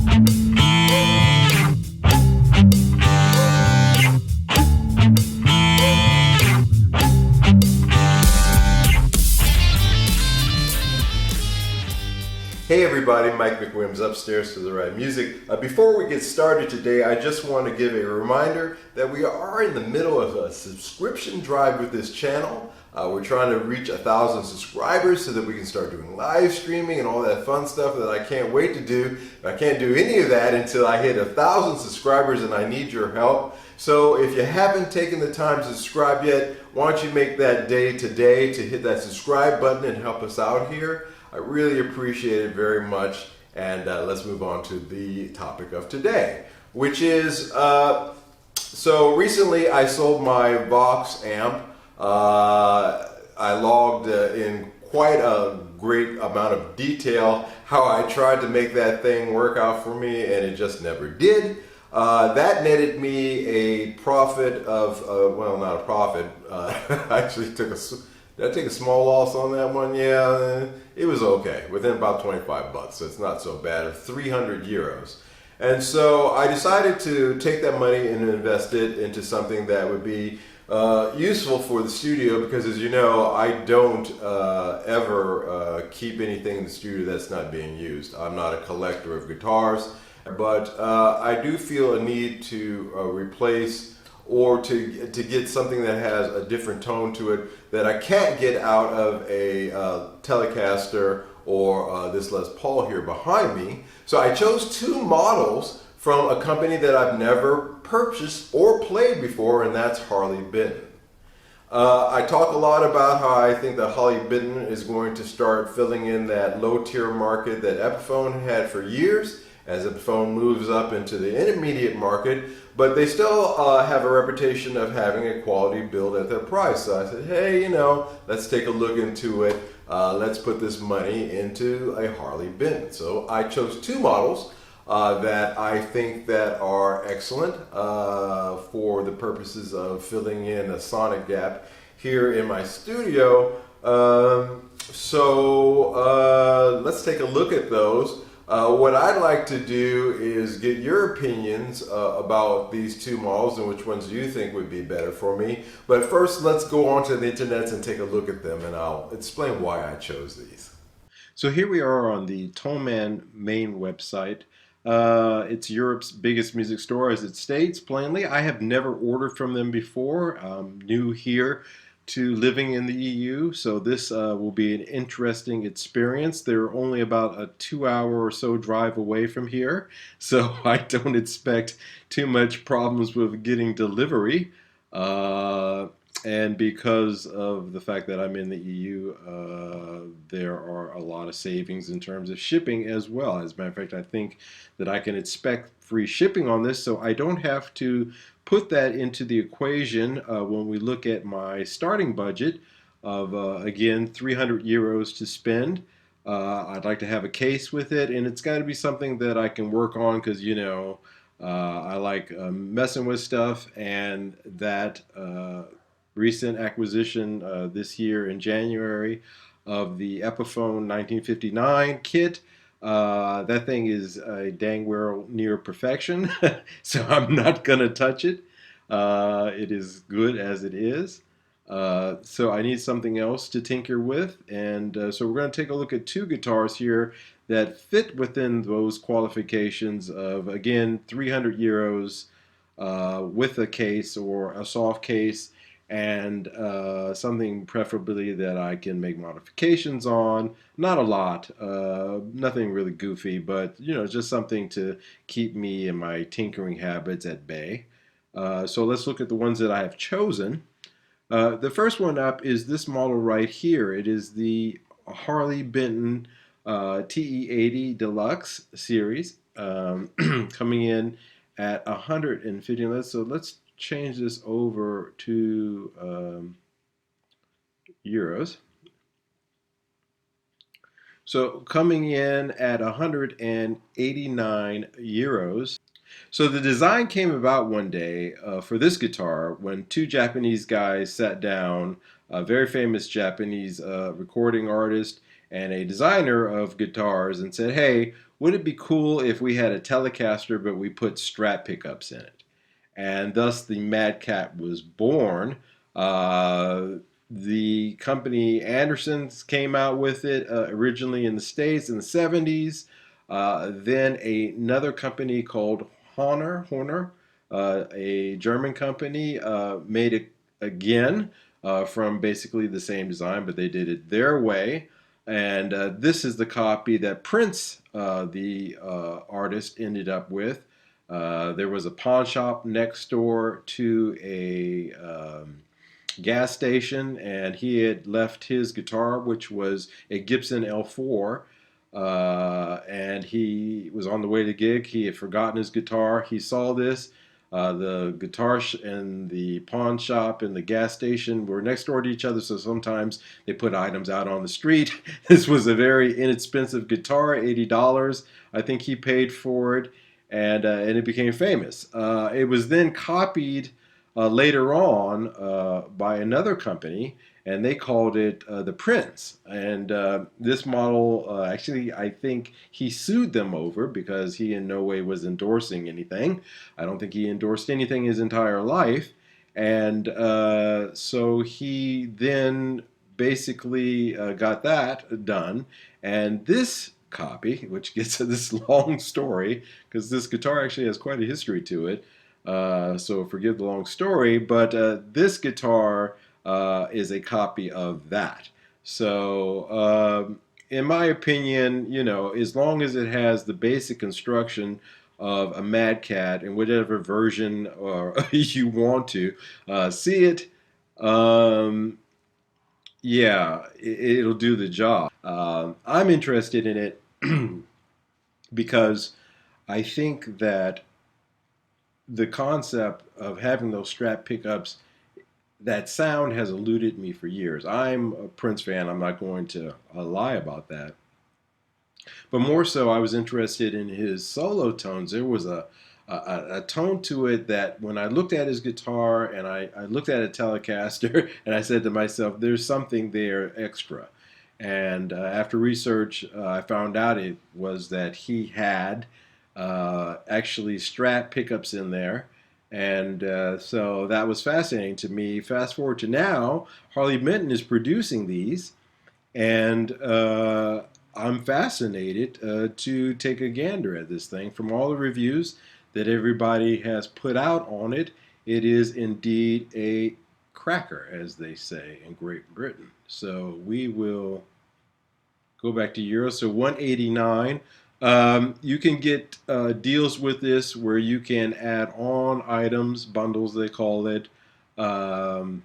Hey everybody, Mike McWilliams upstairs to the right music. Before we get started today, I just want to give a reminder that we are in the middle of a subscription drive with this channel. We're trying to reach 1,000 subscribers so that we can start doing live streaming and all that fun stuff that I can't wait to do. I can't do any of that until I hit 1,000 subscribers, and I need your help. So if you haven't taken the time to subscribe yet, why don't you make that day today to hit that subscribe button and help us out here. I really appreciate it very much, and let's move on to the topic of today, which is, so recently I sold my Vox amp. I logged in quite a great amount of detail how I tried to make that thing work out for me, and it just never did. That netted me a profit of, well, not a profit, I actually did I take a small loss on that one? Yeah, it was okay, within about 25 bucks, so it's not so bad, of 300 euros. And so I decided to take that money and invest it into something that would be useful for the studio, because as you know, I don't ever keep anything in the studio that's not being used. I'm not a collector of guitars, but I do feel a need to replace or to get something that has a different tone to it that I can't get out of a Telecaster or this Les Paul here behind me. So I chose two models from a company that I've never purchased or played before, and that's Harley Benton. I talk a lot about how I think that Harley Benton is going to start filling in that low tier market that Epiphone had for years, as Epiphone moves up into the intermediate market, but they still have a reputation of having a quality build at their price. So I said, hey, you know, let's take a look into it. Let's put this money into a Harley Benton. So I chose two models that I think that are excellent for the purposes of filling in a sonic gap here in my studio. Let's take a look at those. What I'd like to do is get your opinions about these two models and which ones you think would be better for me. But first, let's go onto the internet and take a look at them, and I'll explain why I chose these. So here we are on the Toneman main website. It's Europe's biggest music store, as it states plainly. I have never ordered from them before. I'm new here to living in the EU, so this will be an interesting experience. They're only about a 2-hour or so drive away from here, so I don't expect too much problems with getting delivery. And because of the fact that I'm in the EU, there are a lot of savings in terms of shipping as well. As a matter of fact, I think that I can expect free shipping on this, so I don't have to put that into the equation when we look at my starting budget of, again, 300 euros to spend. I'd like to have a case with it, and it's got to be something that I can work on, because, you know, I like messing with stuff, and that recent acquisition this year in January of the Epiphone 1959 kit, that thing is a dang well near perfection, so I'm not gonna touch it. It is good as it is. So I need something else to tinker with, and so we're going to take a look at two guitars here that fit within those qualifications of, again, 300 euros with a case or a soft case, and something preferably that I can make modifications on. Not a lot, nothing really goofy, but you know, just something to keep me and my tinkering habits at bay. So let's look at the ones that I have chosen. The first one up is this model right here. It is the Harley Benton TE80 Deluxe series, coming in at 150. So let's change this over to euros. So coming in at 189 euros. So the design came about one day for this guitar when two Japanese guys sat down, a very famous Japanese recording artist and a designer of guitars and said, hey, would it be cool if we had a Telecaster but we put Strat pickups in it? And thus the Mad Cat was born. Uh, the company Anderson's came out with it originally in the States in the 70s. Then another company called Horner, a German company, made it again from basically the same design, but they did it their way. And this is the copy that Prince, the artist, ended up with. There was a pawn shop next door to a gas station, and he had left his guitar, which was a Gibson L4. And he was on the way to the gig. He had forgotten his guitar. He saw this. The guitar and the pawn shop and the gas station were next door to each other, so sometimes they put items out on the street. This was a very inexpensive guitar, $80. I think he paid for it, and it became famous. It was then copied later on by another company, and they called it the Prince. And this model, actually, I think he sued them over because he in no way was endorsing anything. I don't think he endorsed anything his entire life. And so he then basically got that done. And this copy, which gets to this long story, because this guitar actually has quite a history to it. So forgive the long story, but this guitar is a copy of that. So, in my opinion, as long as it has the basic construction of a Mad Cat in whatever version you want to see it, yeah, it'll do the job. I'm interested in it because I think that the concept of having those Strat pickups, that sound has eluded me for years. I'm a Prince fan. I'm not going to lie about that. But more so, I was interested in his solo tones. There was a tone to it that when I looked at his guitar and I looked at a Telecaster and I said to myself, there's something there extra. And after research, I found out it was that he had actually Strat pickups in there. And so that was fascinating to me. Fast forward to now, Harley Benton is producing these, and I'm fascinated to take a gander at this thing. From all the reviews that everybody has put out on it, it is indeed a cracker, as they say in Great Britain. So we will go back to euros. So 189. You can get deals with this where you can add on items, bundles they call it. Um,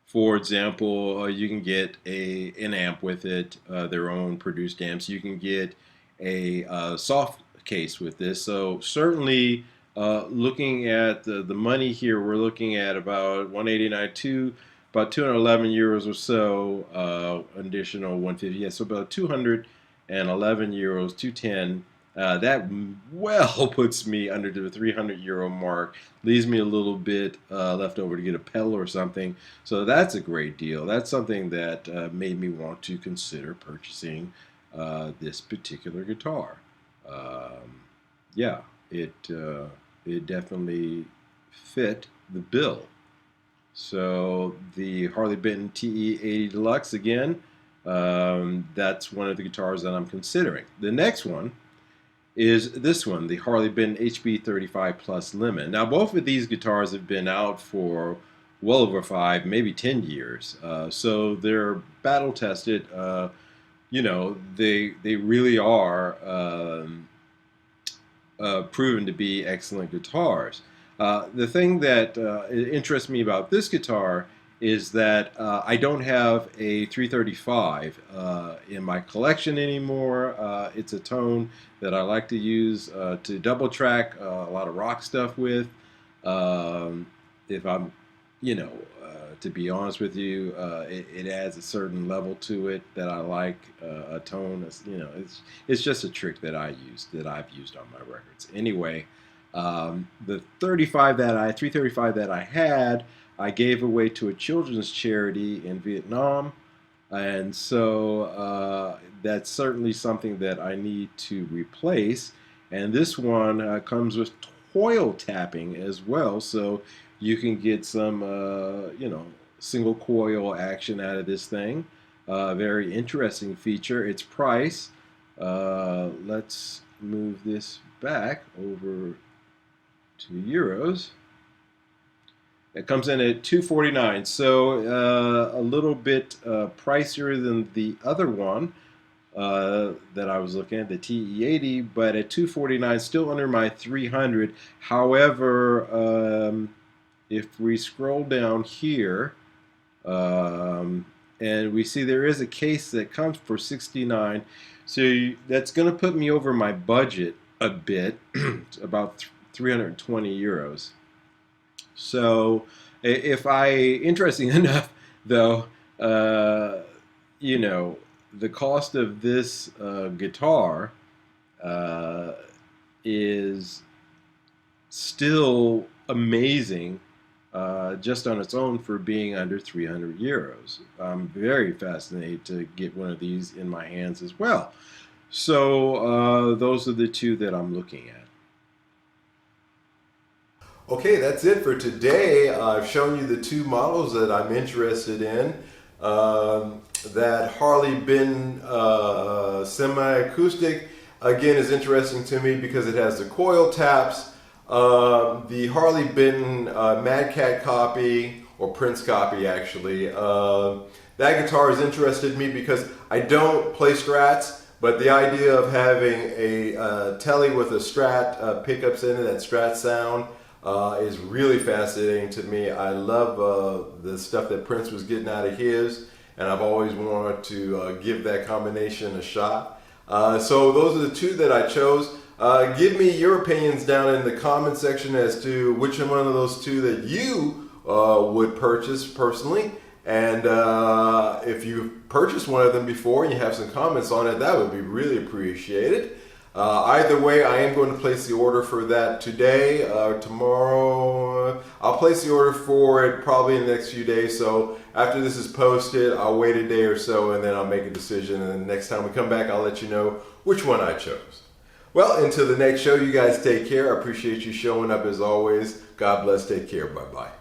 for example, you can get an amp with it, their own produced amps. You can get a soft case with this. So certainly, looking at the money here, we're looking at about 189, about 211 euros or so, additional 150. Yeah, so about 211 euros, 210. That well puts me under the 300 euro mark. Leaves me a little bit left over to get a pedal or something. So that's a great deal. That's something that made me want to consider purchasing this particular guitar. Yeah, it definitely fit the bill. So the Harley Benton TE80 Deluxe again. That's one of the guitars that I'm considering. The next one is this one, the Harley Benton HB35 Plus Lemon. Now, both of these guitars have been out for well over 5, maybe 10 years. So they're battle tested. They really are proven to be excellent guitars. The thing that interests me about this guitar is that I don't have a 335 in my collection anymore. It's a tone that I like to use to double track a lot of rock stuff with. If I'm, to be honest with you, it adds a certain level to it that I like. A tone, it's just a trick that I've used on my records. Anyway, the 335 that I had, I gave away to a children's charity in Vietnam. And so that's certainly something that I need to replace. And this one comes with coil tapping as well, so you can get some, single coil action out of this thing. Very interesting feature. Its price. Let's move this back over to euros. It comes in at $249, so a little bit pricier than the other one that I was looking at, the TE80, but at $249, still under my $300. However, if we scroll down here, and we see there is a case that comes for $69, so that's going to put me over my budget a bit, about 320 euros. So, if interesting enough, though, you know, the cost of this guitar uh, is still amazing just on its own for being under 300 euros. I'm very fascinated to get one of these in my hands as well. So, those are the two that I'm looking at. Okay, that's it for today. I've shown you the two models that I'm interested in. That Harley Benton semi-acoustic, again, is interesting to me because it has the coil taps. The Harley Benton Mad Cat copy, or Prince copy actually, that guitar has interested me because I don't play Strats, but the idea of having a telly with a Strat pickups in it, that Strat sound, is really fascinating to me. I love the stuff that Prince was getting out of his, and I've always wanted to give that combination a shot. So those are the two that I chose. Give me your opinions down in the comment section as to which one of those two that you would purchase personally. And if you've purchased one of them before and you have some comments on it, that would be really appreciated. Either way, I am going to place the order for that today, tomorrow. I'll place the order for it probably in the next few days. So after this is posted, I'll wait a day or so and then I'll make a decision. And then next time we come back, I'll let you know which one I chose. Well, until the next show, you guys take care. I appreciate you showing up as always. God bless. Take care. Bye-bye.